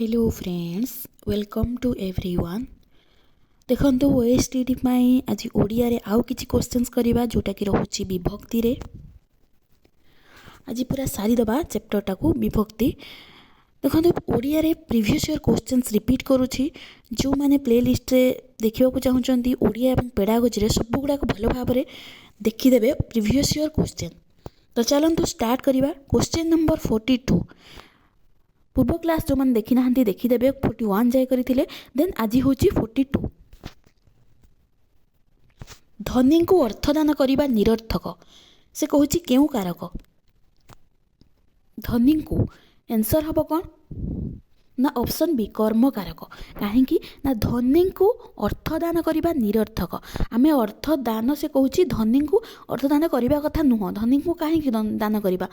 Hello friends welcome to everyone देखो OSTT आज ओडिया रे आउ किछि क्वेश्चंस करबा जोटा कि रहउछि विभक्ति रे। आज पूरा सारी दबा चैप्टर टाकू विभक्ति देखो ओडिया रे प्रीवियस ईयर क्वेश्चंस रिपीट करूछि। जो माने प्लेलिस्ट रे देखिबा को चाहुचंती ओडिया एवं पेडागोजी रे सब गुडा को भलो भाबरे रे देखिदेबे प्रीवियस ईयर क्वेश्चन। तो चलंतु स्टार्ट करिबा। क्वेश्चन नंबर 42 पूर्व क्लास जो मैंने देखी ना देखीदेवे 41 जाए करथिले देन आज हूँ 42। धनी को अर्थदान करने निरर्थक से कहूँ केउ कारक धनी को आंसर हम कौन ना ऑप्शन बी कर्म कारक। कहीं ना धनी को अर्थदान करने निरर्थक आम अर्थदान से कहूँ धनी को अर्थदान करने कथा नुह। धनी को कहीं दान करवा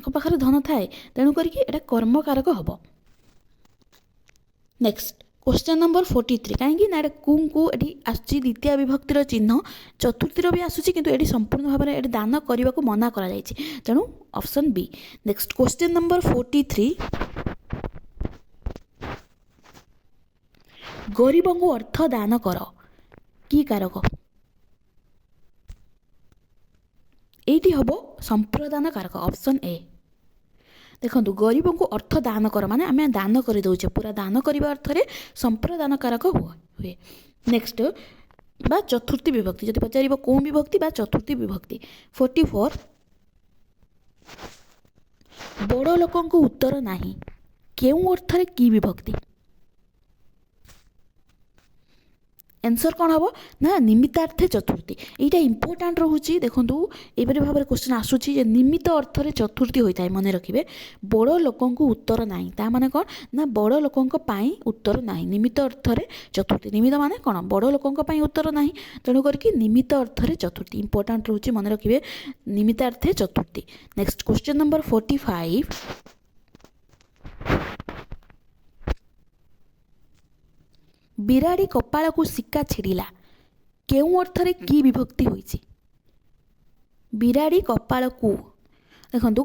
पाखे धन थाए तेणुक कर्म कारक हम। नेक्स्ट क्वेश्चन नंबर 43 कहीं ना को आसूँ द्वितीय विभक्तिर चिन्ह चतुर्थीर भी आसूँ किंतु ये संपूर्ण भाव में दान करने को मना कर तेणु option B. Next question number 43 गरीब को अर्थ दान कर कि कारक एटी हम संप्रदान कारक ऑप्शन ए। देखो गरीब को अर्थ दान कर माने आम दान कर दौचे पूरा दान करने अर्थ में संप्रदान कारक हुए। नेक्स्ट बा चतुर्थी विभक्ति जब पचार कौ विभक्ति बा चतुर्थी विभक्ति 44 बड़ लोकों को उत्तर नहीं केउ अर्थ रे की विभक्ति आंसर कौन हम ना निमित्तार्थे चतुर्थी। यहाँ इंपोर्टाट रोचे देखो एपरी भाव में क्वेश्चन आसूची निमित्त अर्थ में चतुर्थी होता है मन रखिए। बड़ लोकों को उत्तर ना ता माने कौन ना बड़ लोकों उत्तर ना निमित्त अर्थ में चतुर्थी। निमित्त माने कौन बड़ लोकों उत्तर ना तेणुक निमित्त अर्थ में चतुर्थी इंपोर्टाट रोचे मन रखिए निमित्तार्थे चतुर्थी। नेक्स्ट क्वेश्चन नंबर 45 बिराड़ी कपाल को सिक्का छिड़िला केउ अर्थ रे की विभक्ति होइछि। बिराड़ी कपाल को देखो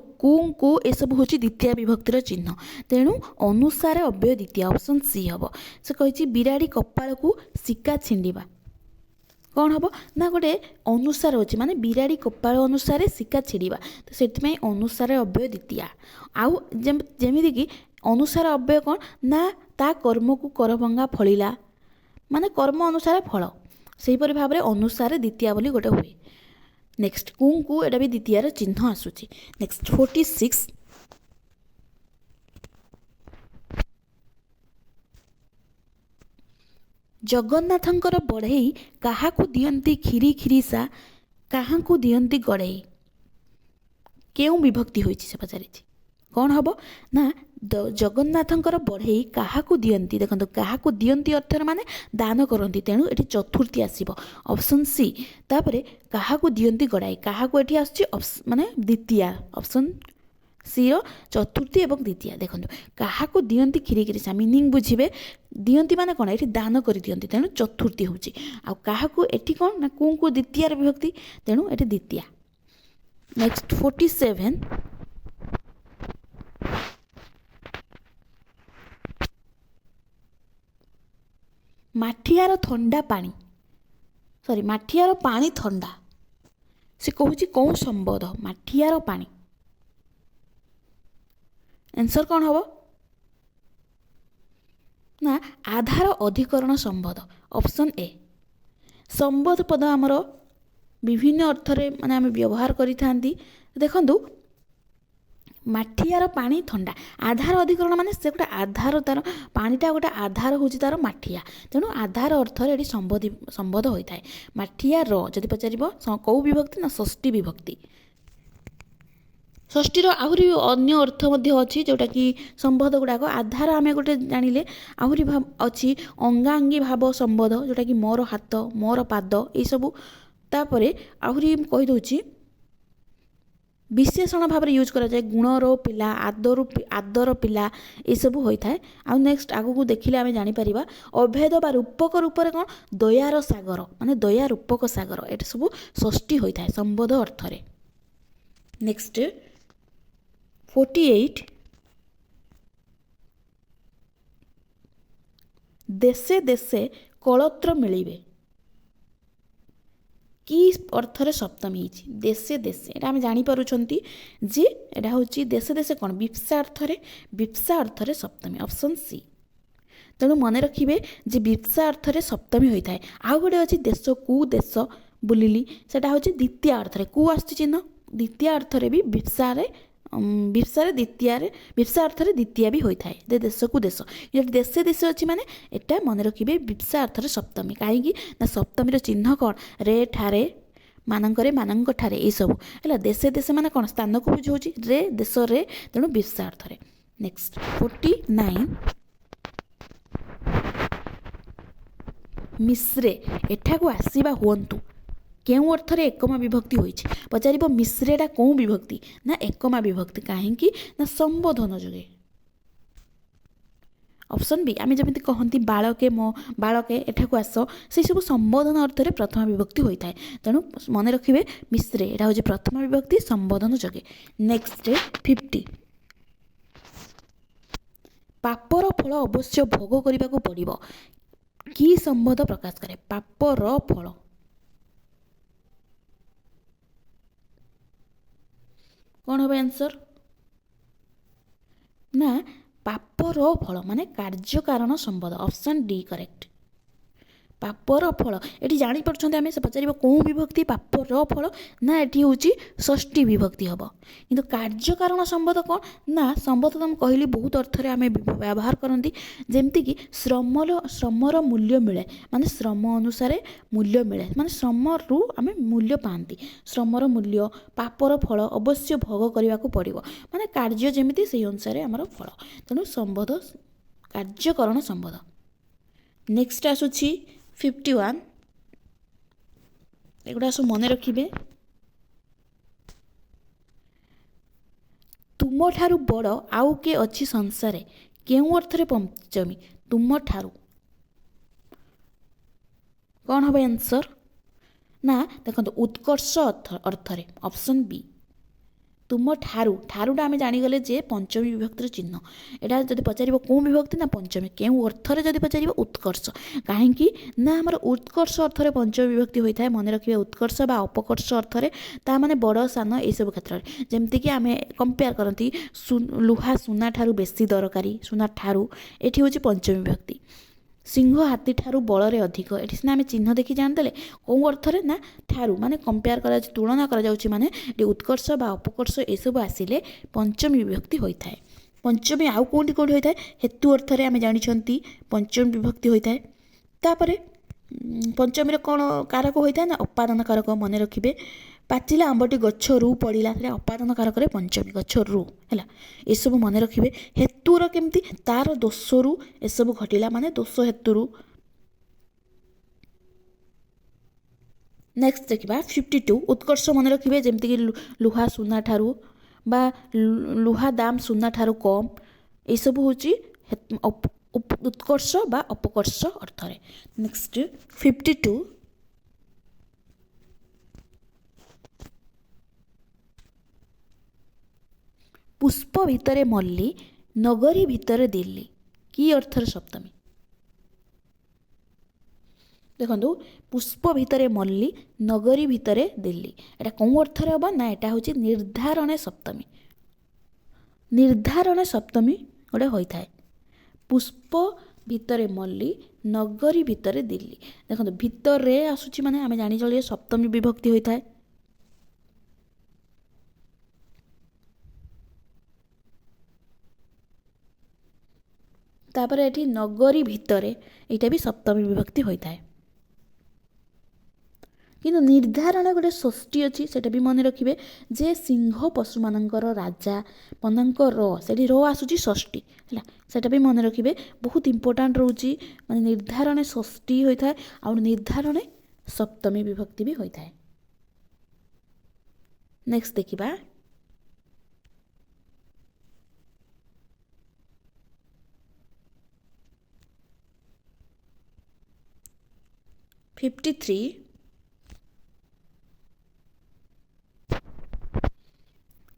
को एसबू हूँ द्वितीय विभक्तिर चिन्ह तेणु अनुसार अव्यय द्वितीय ऑप्शन सी हम। से कही बिराड़ी कपाल को सिक्का छिंडिबा कौन हम ना गोटे अनुसार अच्छे माने बिराड़ी कपाल अनुसार सिक्का छिड़िबा तो से अनुसार अव्यय द्वितीय आउ जमीदी कि अनुसार अव्यय कौन ना ता कर्म को करभंगा फलिला माने कर्म अनुसार फल सेहीपरि भाव में अनुसार द्वितीय बोली गोटे हुए। नेक्स्ट को एटा भी द्वितीय चिन्ह आसूची। नेक्स्ट 46 जगन्नाथंकर बढ़ई काहाकू दियंती खीरी खीरीसा काहाकू दियंती गड़ई केउ विभक्ति होइछि से पचारि कौन हम ना जगन्नाथंकर बढ़ई काहाकू दियंती देखो काहाकू दियंती अर्थ माने दान करती तेणु ये चतुर्थी आसीबो ऑप्शन सी। तापरे काहाकू दियंती गड़ाई काहाकू एठी आछी माने द्वितीय ऑप्शन सी रो चतुर्थी एवं द्वितीय। देखो काहाकू दियंती खीरी खीरीसा मीनिंग बुझिबे दियंती माने कोन एठी दान करि दियंती तेणु चतुर्थी होउची आ काहाकू एठी कोन ना को द्वितीय विभक्ति तेणु एठी द्वितीय। नेक्स्ट 47 माठियार थंडा पानी सॉरी माठियार पानी थंडा से कहूँ कौन संबोध माठियार पानी आंसर कौन हम ना आधार अधिकरण संबोध ऑप्शन ए। संबोध पद आमर विभिन्न अर्थ रे माने आम व्यवहार करि देखु माठियार पानी थंडा आधार अधिकरण माने से गोटे आधार तार पानीटा गोटे आधार हूँ तार माठिया तेणु आधार अर्थ ये संबोध होता है। माठियार जदि पचार कौ विभक्ति ना षष्ठी विभक्ति षष्ठीर आहरी अन्य अर्थ अच्छी जोटा कि संबोध गुड़ाक आधार आम गोटे जानिले आहरी अच्छी अंगांगी भाव संबोध जोटा कि मोर हाथ मोर पाद ये सबू तापरे आहरी कहीदे विशेषण भाव में यूज करा जाए गुणर पिला आदर पिला ये सब होता है। आउ नेक्स्ट आगु को देखिले आम जापर अभेद बा रूपक रूप में कौन दयार सागर माने दया रूपक सागर ये सब षष्ठी होता है संबोध अर्थ रे। नेक्स्ट 48 ଦେଶେ ଦେଶେ କଳତ୍ର ମିଳିବେ କି ଅର୍ଥରେ ସପ୍ତମୀ ହେଇଛି ଦେଶେ ଦେଶେ ଏଇଟା ଆମେ ଜାଣିପାରୁଛନ୍ତି ଯେ ଏଇଟା ହେଉଛି ଦେଶେ ଦେଶେ କ'ଣ ବିପ୍ସା ଅର୍ଥରେ ସପ୍ତମୀ ଅପସନ୍ ସି। ତେଣୁ ମନେ ରଖିବେ ଯେ ବିପ୍ସା ଅର୍ଥରେ ସପ୍ତମୀ ହୋଇଥାଏ। ଆଉ ଗୋଟେ ଅଛି ଦେଶକୁ ଦେଶ ବୁଲିଲି ସେଟା ହେଉଛି ଦ୍ୱିତୀୟ ଅର୍ଥରେ କୁ ଆସୁଛି ଚିହ୍ନ ଦ୍ୱିତୀୟ ଅର୍ଥରେ ବି ବିପ୍ସା ଅର୍ଥରେ ଦ୍ୱିତୀୟ ବି ହୋଇଥାଏ ଦେଶକୁ ଦେଶ ଯଦି ଦେଶେ ଦେଶେ ଅଛି ମାନେ ଏଟା ମନେ ରଖିବେ ବିପ୍ସା ଅର୍ଥରେ ସପ୍ତମୀ କାହିଁକି ନା ସପ୍ତମୀର ଚିହ୍ନ କ'ଣ ରେ ଠାରେ ମାନଙ୍କରେ ମାନଙ୍କ ଠାରେ ଏଇସବୁ ହେଲା ଦେଶେ ଦେଶେ ମାନେ କ'ଣ ସ୍ଥାନକୁ ବୁଝାଉଛି ରେ ଦେଶରେ ତେଣୁ ବିପ୍ସା ଅର୍ଥରେ। ନେକ୍ସଟ 49 ମିଶ୍ରେ ଏଠାକୁ ଆସିବା ହୁଅନ୍ତୁ କେଉଁ ଅର୍ଥରେ ଏକମା ବିଭକ୍ତି ହୋଇଛି ପଚାରିବ ମିଶ୍ରେଟା କେଉଁ ବିଭକ୍ତି ନା ଏକମା ବିଭକ୍ତି କାହିଁକି ନା ସମ୍ବୋଧନ ଯୋଗେ। ଅପସନ୍ ବି ଆମେ ଯେମିତି କହନ୍ତି ବାଳକେ ଏଠାକୁ ଆସ ସେସବୁ ସମ୍ବୋଧନ ଅର୍ଥରେ ପ୍ରଥମା ବିଭକ୍ତି ହୋଇଥାଏ ତେଣୁ ମନେ ରଖିବେ ମିଶ୍ରେ ଏଟା ହେଉଛି ପ୍ରଥମା ବିଭକ୍ତି ସମ୍ବୋଧନ ଯୋଗେ। ନେକ୍ସଟ 50 ପାପର ଫଳ ଅବଶ୍ୟ ଭୋଗ କରିବାକୁ ପଡ଼ିବ କି ସମ୍ବନ୍ଧ ପ୍ରକାଶ କରେ ପାପର ଫଳ କ'ଣ হবে ଆନ୍ସର ନା ପାପର ଫଳ ମାନେ କାର୍ଯ୍ୟ କାରଣ ସମ୍ବନ୍ଧ ଅପସନ୍ ଡି କରେକ୍ଟ। ପାପର ଫଳ ଏଠି ଜାଣିପାରୁଛନ୍ତି ଆମେ ସେ ପଚାରିବ କେଉଁ ବିଭକ୍ତି ପାପର ଫଳ ନା ଏଠି ହେଉଛି ଷଷ୍ଠୀ ବିଭକ୍ତି ହେବ କିନ୍ତୁ କାର୍ଯ୍ୟ କାରଣ ସମ୍ବନ୍ଧ କ'ଣ ନା ସମ୍ବନ୍ଧ ତ ମୁଁ କହିଲି ବହୁତ ଅର୍ଥରେ ଆମେ ବ୍ୟବହାର କରନ୍ତି ଯେମିତିକି ଶ୍ରମର ମୂଲ୍ୟ ମିଳେ ମାନେ ଶ୍ରମ ଅନୁସାରେ ମୂଲ୍ୟ ମିଳେ ମାନେ ଶ୍ରମରୁ ଆମେ ମୂଲ୍ୟ ପାଆନ୍ତି ଶ୍ରମର ମୂଲ୍ୟ ପାପର ଫଳ ଅବଶ୍ୟ ଭୋଗ କରିବାକୁ ପଡ଼ିବ ମାନେ କାର୍ଯ୍ୟ ଯେମିତି ସେଇ ଅନୁସାରେ ଆମର ଫଳ ତେଣୁ ସମ୍ବନ୍ଧ କାର୍ଯ୍ୟକରଣ ସମ୍ବନ୍ଧ। ନେକ୍ସଟ ଆସୁଛି 51 ଏଗୁଡ଼ା ସବୁ ମନେ ରଖିବେ ତୁମଠାରୁ ବଡ଼ ଆଉ କିଏ ଅଛି ସଂସାରେ କେଉଁ ଅର୍ଥରେ ପଞ୍ଚମୀ ତୁମଠାରୁ କ'ଣ হবে ଆନ୍ସର ନା ଦେଖନ୍ତୁ ଉତ୍କର୍ଷ ଅର୍ଥରେ ଅପସନ୍ ବି ଠାରୁଟା ଆମେ ଜାଣିଗଲେ ଯେ ପଞ୍ଚମୀ ବିଭକ୍ତିର ଚିହ୍ନ ଏଇଟା ଯଦି ପଚାରିବ କେଉଁ ବିଭକ୍ତି ନା ପଞ୍ଚମୀ କେଉଁ ଅର୍ଥରେ ଯଦି ପଚାରିବ ଉତ୍କର୍ଷ କାହିଁକି ନା ଆମର ଉତ୍କର୍ଷ ଅର୍ଥରେ ପଞ୍ଚମୀ ବିଭକ୍ତି ହୋଇଥାଏ ମନେ ରଖିବେ ଉତ୍କର୍ଷ ବା ଅପକର୍ଷ ଅର୍ଥରେ ତା ମାନେ ବଡ଼ ସାନ ଏସବୁ କ୍ଷେତ୍ରରେ ଯେମିତିକି ଆମେ କମ୍ପେୟାର କରନ୍ତି ଲୁହା ସୁନା ଠାରୁ ବେଶୀ ଦରକାରୀ ସୁନା ଠାରୁ ଏଠି ହେଉଛି ପଞ୍ଚମୀ ବିଭକ୍ତି ସିଂହ ହାତୀ ଠାରୁ ବଳରେ ଅଧିକ ଏଠି ସିନା ଆମେ ଚିହ୍ନ ଦେଖି ଜାଣିଦେଲେ କେଉଁ ଅର୍ଥରେ ନା ଠାରୁ ମାନେ କମ୍ପେୟାର କରାଯାଉଛି ତୁଳନା କରାଯାଉଛି ମାନେ ଏଠି ଉତ୍କର୍ଷ ବା ଅପକର୍ଷ ଏସବୁ ଆସିଲେ ପଞ୍ଚମୀ ବିଭକ୍ତି ହୋଇଥାଏ। ପଞ୍ଚମୀ ଆଉ କେଉଁଠି ହୋଇଥାଏ ହେତୁ ଅର୍ଥରେ ଆମେ ଜାଣିଛନ୍ତି ପଞ୍ଚମୀ ବିଭକ୍ତି ହୋଇଥାଏ। ତାପରେ ପଞ୍ଚମୀର କ'ଣ କାରକ ହୋଇଥାଏ ନା ଅପାଦାନ କାରକ ମନେ ରଖିବେ ପାଚିଲା ଆମ୍ବଟି ଗଛରୁ ପଡ଼ିଲା ସେଟା ଅପାଦାନ କାରକରେ ପଞ୍ଚମୀ ଗଛରୁ ହେଲା ଏସବୁ ମନେ ରଖିବେ। ହେତୁର କେମିତି ତାର ଦୋଷରୁ ଏସବୁ ଘଟିଲା ମାନେ ଦୋଷ ହେତୁରୁ। ନେକ୍ସଟ ଦେଖିବା 52 ଉତ୍କର୍ଷ ମନେ ରଖିବେ ଯେମିତିକି ଲୁହା ସୁନା ଠାରୁ ବା ଲୁହା ଦାମ ସୁନା ଠାରୁ କମ୍ ଏସବୁ ହେଉଛି ଉତ୍କର୍ଷ ବା ଅପକର୍ଷ ଅର୍ଥରେ। ନେକ୍ସଟ 52 ପୁଷ୍ପ ଭିତରେ ମଲ୍ଲି ନଗରୀ ଭିତରେ ଦିଲ୍ଲୀ କି ଅର୍ଥରେ ସପ୍ତମୀ ଦେଖନ୍ତୁ ପୁଷ୍ପ ଭିତରେ ମଲ୍ଲି ନଗରୀ ଭିତରେ ଦିଲ୍ଲୀ ଏଟା କେଉଁ ଅର୍ଥରେ ହେବ ନା ଏଟା ହେଉଛି ନିର୍ଦ୍ଧାରଣ ସପ୍ତମୀ ଗୋଟେ ହୋଇଥାଏ ପୁଷ୍ପ ଭିତରେ ମଲ୍ଲି ନଗରୀ ଭିତରେ ଦିଲ୍ଲୀ ଦେଖନ୍ତୁ ଭିତରେ ଆସୁଛି ମାନେ ଆମେ ଜାଣିଚଳିଏ ସପ୍ତମୀ ବିଭକ୍ତି ହୋଇଥାଏ। ତାପରେ ଏଠି ନଗରୀ ଭିତରେ ଏଇଟା ବି ସପ୍ତମୀ ବିଭକ୍ତି ହୋଇଥାଏ କିନ୍ତୁ ନିର୍ଦ୍ଧାରଣ ଗୋଟେ ଷଷ୍ଠୀ ଅଛି ସେଟା ବି ମନେ ରଖିବେ ଯେ ସିଂହ ପଶୁମାନଙ୍କର ରାଜା ମାନଙ୍କର ସେଠି ଆସୁଛି ଷଷ୍ଠୀ ହେଲା ସେଟା ବି ମନେ ରଖିବେ ବହୁତ ଇମ୍ପୋର୍ଟାଣ୍ଟ ରହୁଛି ମାନେ ନିର୍ଦ୍ଧାରଣ ଷଷ୍ଠୀ ହୋଇଥାଏ ଆଉ ନିର୍ଦ୍ଧାରଣ ସପ୍ତମୀ ବିଭକ୍ତି ବି ହୋଇଥାଏ। ନେକ୍ସଟ ଦେଖିବା 53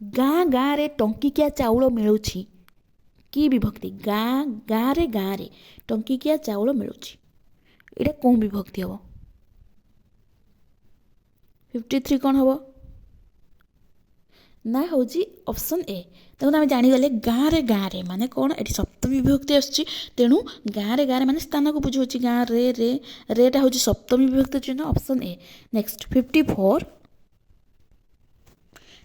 ଗାଁ ଗାଁରେ ଟଙ୍କିକିଆ ଚାଉଳ ମିଳୁଛି କି ବିଭକ୍ତି ଗାଁରେ ଟଙ୍କିକିଆ ଚାଉଳ ମିଳୁଛି, ଏଇଟା କେଉଁ ବିଭକ୍ତି ହେବ? 53 କ'ଣ ହେବ ନା ହେଉଛି ଅପସନ୍ ଏ। ଦେଖନ୍ତୁ ଆମେ ଜାଣିଗଲେ ଗାଁରେ ମାନେ କ'ଣ, ଏଠି ସପ୍ତମୀ ବିଭକ୍ତି ଆସୁଛି, ତେଣୁ ଗାଁରେ ମାନେ ସ୍ଥାନକୁ ବୁଝାଉଛି। ଗାଁରେ ରେଟା ହେଉଛି ସପ୍ତମୀ ବିଭକ୍ତି ଚିହ୍ନ, ଅପସନ୍ ଏ। ନେକ୍ସଟ 54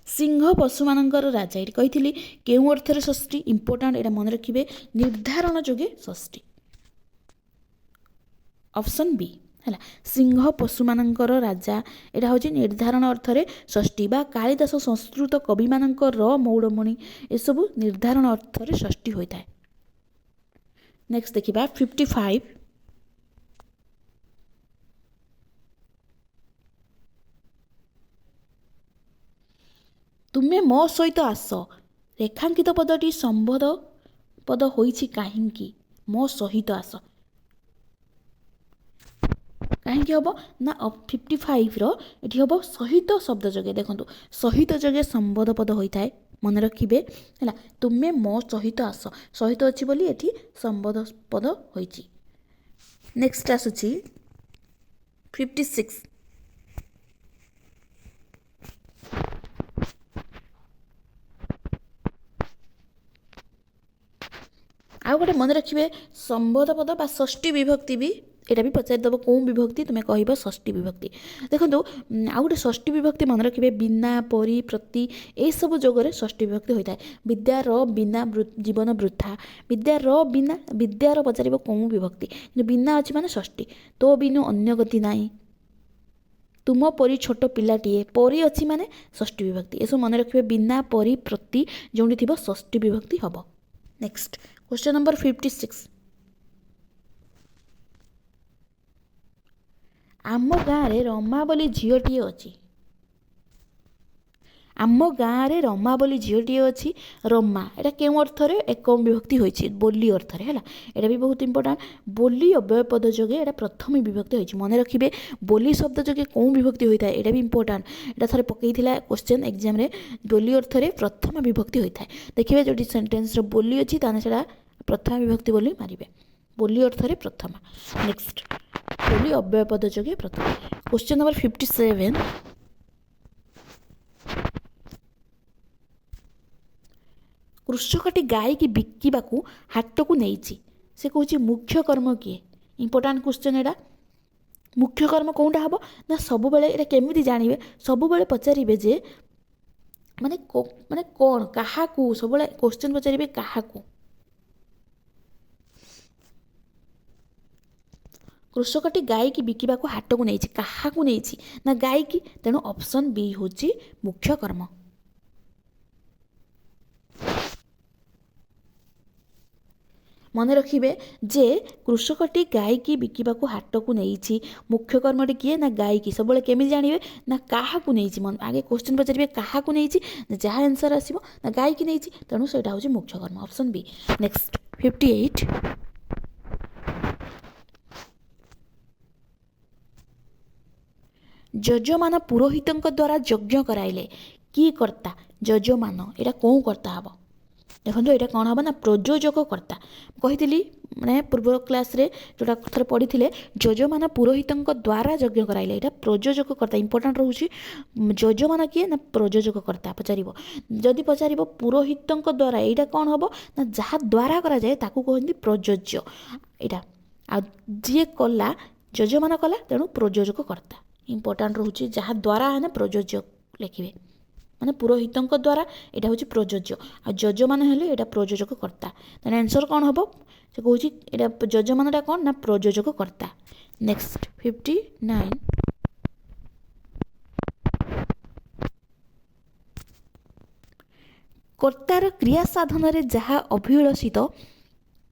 ସିଂହ ପଶୁମାନଙ୍କର ରାଜା, ଏଠି କହିଥିଲି କେଉଁ ଅର୍ଥରେ ଷଷ୍ଠୀ, ଇମ୍ପୋର୍ଟାଣ୍ଟ, ଏଇଟା ମନେ ରଖିବେ, ନିର୍ଦ୍ଧାରଣ ଯୋଗେ ଷଷ୍ଠୀ, ଅପସନ୍ ବି ହେଲା। ସିଂହ ପଶୁମାନଙ୍କର ରାଜା ଏଇଟା ହେଉଛି ନିର୍ଦ୍ଧାରଣ ଅର୍ଥରେ ଷଷ୍ଠୀ, ବା କାଳିଦାସ ସଂସ୍କୃତ କବିମାନଙ୍କର ମୌଡ଼ମଣି ଏସବୁ ନିର୍ଦ୍ଧାରଣ ଅର୍ଥରେ ଷଷ୍ଠୀ ହୋଇଥାଏ। ନେକ୍ସଟ ଦେଖିବା 55 ତୁମେ ମୋ ସହିତ ଆସ, ରେଖାଙ୍କିତ ପଦଟି ସମ୍ବୋଧ ପଦ ହୋଇଛି କାହିଁକି? ମୋ ସହିତ ଆସ କାହିଁକି ହେବ ନା 55ର ଏଠି ହେବ ସହିତ ଶବ୍ଦ ଯୋଗେ। ଦେଖନ୍ତୁ ସହିତ ଯୋଗେ ସମ୍ବୋଧ ପଦ ହୋଇଥାଏ, ମନେ ରଖିବେ ହେଲା। ତୁମେ ମୋ ସହିତ ଆସ, ସହିତ ଅଛି ବୋଲି ଏଠି ସମ୍ବୋଧ ପଦ ହୋଇଛି। ନେକ୍ସଟ ଆସୁଛି 56 ଆଉ ଗୋଟେ ମନେ ରଖିବେ, ସମ୍ବୋଧ ପଦ ବା ଷଷ୍ଠୀ ବିଭକ୍ତି ବି ଏଇଟା ବି ପଚାରିଦେବ କେଉଁ ବିଭକ୍ତି, ତୁମେ କହିବ ଷଷ୍ଠୀ ବିଭକ୍ତି। ଦେଖନ୍ତୁ ଆଉ ଗୋଟେ ଷଷ୍ଠୀ ବିଭକ୍ତି ମନେ ରଖିବେ, ବିନା, ପରି, ପ୍ରତି ଏସବୁ ଯୋଗରେ ଷଷ୍ଠୀ ବିଭକ୍ତି ହୋଇଥାଏ। ବିଦ୍ୟାର ବିନା ଜୀବନ ବୃଥା, ବିଦ୍ୟାର ପଚାରିବ କେଉଁ ବିଭକ୍ତି, କିନ୍ତୁ ବିନା ଅଛି ମାନେ ଷଷ୍ଠୀ। ତୋ ବିନୁ ଅନ୍ୟ ଗତି ନାହିଁ, ତୁମ ପରି ଛୋଟ ପିଲାଟିଏ, ପରି ଅଛି ମାନେ ଷଷ୍ଠୀ ବିଭକ୍ତି। ଏସବୁ ମନେ ରଖିବେ, ବିନା, ପରି, ପ୍ରତି ଯେଉଁଠି ଥିବ ଷଷ୍ଠୀ ବିଭକ୍ତି ହେବ। ନେକ୍ସଟ କ୍ୱେଶ୍ଚନ ନମ୍ବର 56 ଆମ ଗାଁରେ ରମା ବୋଲି ଝିଅଟିଏ ଅଛି, ଆମ ଗାଁରେ ରମା ବୋଲି ଝିଅଟିଏ ଅଛି। ରମା ଏଇଟା କେଉଁ ଅର୍ଥରେ ଏକମ ବିଭକ୍ତି ହୋଇଛି? ବୋଲି ଅର୍ଥରେ ହେଲା। ଏଇଟା ବି ବହୁତ ଇମ୍ପୋର୍ଟାଣ୍ଟ, ବୋଲି ଅବ୍ୟୟ ପଦ ଯୋଗେ ଏଇଟା ପ୍ରଥମ ବିଭକ୍ତି ହୋଇଛି। ମନେ ରଖିବେ ବୋଲି ଶବ୍ଦ ଯୋଗେ କେଉଁ ବିଭକ୍ତି ହୋଇଥାଏ, ଏଇଟା ବି ଇମ୍ପୋର୍ଟାଣ୍ଟ। ଏଇଟା ଥରେ ପକେଇଥିଲା କ୍ୱେଶ୍ଚନ ଏକ୍ଜାମରେ, ବୋଲି ଅର୍ଥରେ ପ୍ରଥମ ବିଭକ୍ତି ହୋଇଥାଏ। ଦେଖିବେ ଯେଉଁଠି ସେଣ୍ଟେନ୍ସର ବୋଲି ଅଛି ତାହେଲେ ସେଇଟା ପ୍ରଥମ ବିଭକ୍ତି ବୋଲି ମାରିବେ, ବୋଲି ଅର୍ଥରେ ପ୍ରଥମ। ନେକ୍ସଟ ବୋଲି ଅବ୍ୟୟ ପଦ ଯୋଗେ ପ୍ରଥମ। କ୍ୱେଶ୍ଚନ ନମ୍ବର 57 କୃଷକଟି ଗାଈକି ବିକିବାକୁ ହାଟକୁ ନେଇଛି, ସେ କହୁଛି ମୁଖ୍ୟ କର୍ମ କିଏ? ଇମ୍ପୋର୍ଟାଣ୍ଟ କ୍ୱେଶ୍ଚନ ଏଇଟା। ମୁଖ୍ୟ କର୍ମ କେଉଁଟା ହେବ ନା ସବୁବେଳେ ଏଇଟା କେମିତି ଜାଣିବେ, ସବୁବେଳେ ପଚାରିବେ ଯେ ମାନେ କ'ଣ, କାହାକୁ, ସବୁବେଳେ କ୍ୱେଶ୍ଚନ ପଚାରିବେ କାହାକୁ। କୃଷକଟି ଗାଈକି ବିକିବାକୁ ହାଟକୁ ନେଇଛି, କାହାକୁ ନେଇଛି ନା ଗାଈକି, ତେଣୁ ଅପସନ୍ ବି ହେଉଛି ମୁଖ୍ୟ କର୍ମ। ମନେ ରଖିବେ ଯେ କୃଷକଟି ଗାଈକି ବିକିବାକୁ ହାଟକୁ ନେଇଛି, ମୁଖ୍ୟ କର୍ମଟି କିଏ ନା ଗାଈକି। ସବୁବେଳେ କେମିତି ଜାଣିବେ ନା କାହାକୁ ନେଇଛି, ଆଗେ କ୍ୱେଶ୍ଚନ ପଚାରିବେ କାହାକୁ ନେଇଛି, ଯାହା ଆନ୍ସର ଆସିବ ନା ଗାଈକି ନେଇଛି, ତେଣୁ ସେଇଟା ହେଉଛି ମୁଖ୍ୟ କର୍ମ, ଅପସନ୍ ବି। ନେକ୍ସଟ 58 ଯଜମାନ ପୁରୋହିତଙ୍କ ଦ୍ୱାରା ଯଜ୍ଞ କରାଇଲେ, କି କର୍ତ୍ତା? ଯଜମାନ ଏଇଟା କେଉଁ କର୍ତ୍ତା ହେବ? ଦେଖନ୍ତୁ ଏଇଟା କ'ଣ ହେବ ନା ପ୍ରଯୋଜକ କର୍ତ୍ତା। କହିଥିଲି ମାନେ ପୂର୍ବ କ୍ଲାସ୍ରେ ଯେଉଁଟା ଥରେ ପଢ଼ିଥିଲେ, ଯଜମାନ ପୁରୋହିତଙ୍କ ଦ୍ୱାରା ଯଜ୍ଞ କରାଇଲେ, ଏଇଟା ପ୍ରଯୋଜକ କର୍ତ୍ତା। ଇମ୍ପୋର୍ଟାଣ୍ଟ ରହୁଛି ଯଜମାନ କିଏ ନା ପ୍ରଯୋଜକ କର୍ତ୍ତା ପଚାରିବ। ଯଦି ପଚାରିବ ପୁରୋହିତଙ୍କ ଦ୍ୱାରା, ଏଇଟା କ'ଣ ହେବ ନା ଯାହା ଦ୍ୱାରା କରାଯାଏ ତାକୁ କୁହନ୍ତି ପ୍ରଯୋଜ୍ୟ ଏଇଟା। ଆଉ ଯିଏ କଲା, ଯଜମାନ କଲା, ତେଣୁ ପ୍ରଯୋଜକ କର୍ତ୍ତା। ଇମ୍ପୋର୍ଟାଣ୍ଟ ରହୁଛି ଯାହା ଦ୍ୱାରା ହେଲେ ପ୍ରଯୋଜ୍ୟ ଲେଖିବେ, ମାନେ ପୁରୋହିତଙ୍କ ଦ୍ୱାରା ଏଇଟା ହେଉଛି ପ୍ରଯୋଜ୍ୟ, ଆଉ ଯଜମାନ ହେଲେ ଏଇଟା ପ୍ରଯୋଜକ କର୍ତ୍ତା। ତାହେଲେ ଆନ୍ସର କ'ଣ ହେବ? ସେ କହୁଛି ଏଇଟା ଯଜମାନଟା କ'ଣ ନା ପ୍ରଯୋଜକ କର୍ତ୍ତା। ନେକ୍ସଟ 59 କର୍ତ୍ତାର କ୍ରିୟା ସାଧନରେ ଯାହା ଅଭିଳଷିତ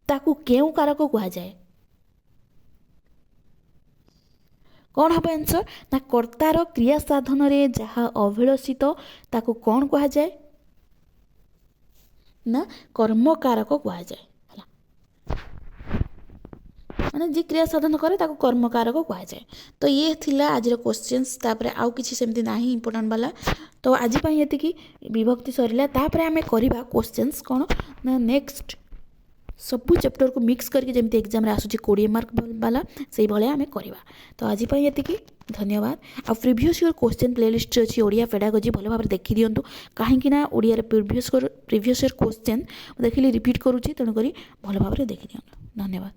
ତାକୁ କେଉଁ କାରକ କୁହାଯାଏ? କ'ଣ ହେବ ଆନ୍ସର ନା କର୍ତ୍ତାର କ୍ରିୟା ସାଧନରେ ଯାହା ଅଭିଳଷିତ ତାକୁ କ'ଣ କୁହାଯାଏ ନା କର୍ମକାରକ କୁହାଯାଏ ହେଲା। ମାନେ ଯିଏ କ୍ରିୟା ସାଧନ କରେ ତାକୁ କର୍ମକାରକ କୁହାଯାଏ। ତ ଇଏ ଥିଲା ଆଜିର କ୍ୱେଶ୍ଚନ୍ସ, ତାପରେ ଆଉ କିଛି ସେମିତି ନାହିଁ ଇମ୍ପୋର୍ଟାଣ୍ଟ ବାଲା। ତ ଆଜି ପାଇଁ ଏତିକି, ବିଭକ୍ତି ସରିଲା। ତାପରେ ଆମେ କରିବା କ୍ୱେଶ୍ଚନ୍ସ କ'ଣ ନା ନେକ୍ସଟ सबू चैप्टर को मिक्स करके जमी एग्जाम आसूँ 20 मार्क वाला से भाया आम करवा। तो आज ये धन्यवाद। आ प्रिवियस ईयर क्वेश्चन प्लेलिस्ट अच्छी ओडिया पेडागोजी भल भाव देखी दिंतु कहीं ओडिया प्रिवियस ईयर क्वेश्चन देखिए रिपीट करुँची तेणुक भल भाव देखी दिंतु। धन्यवाद।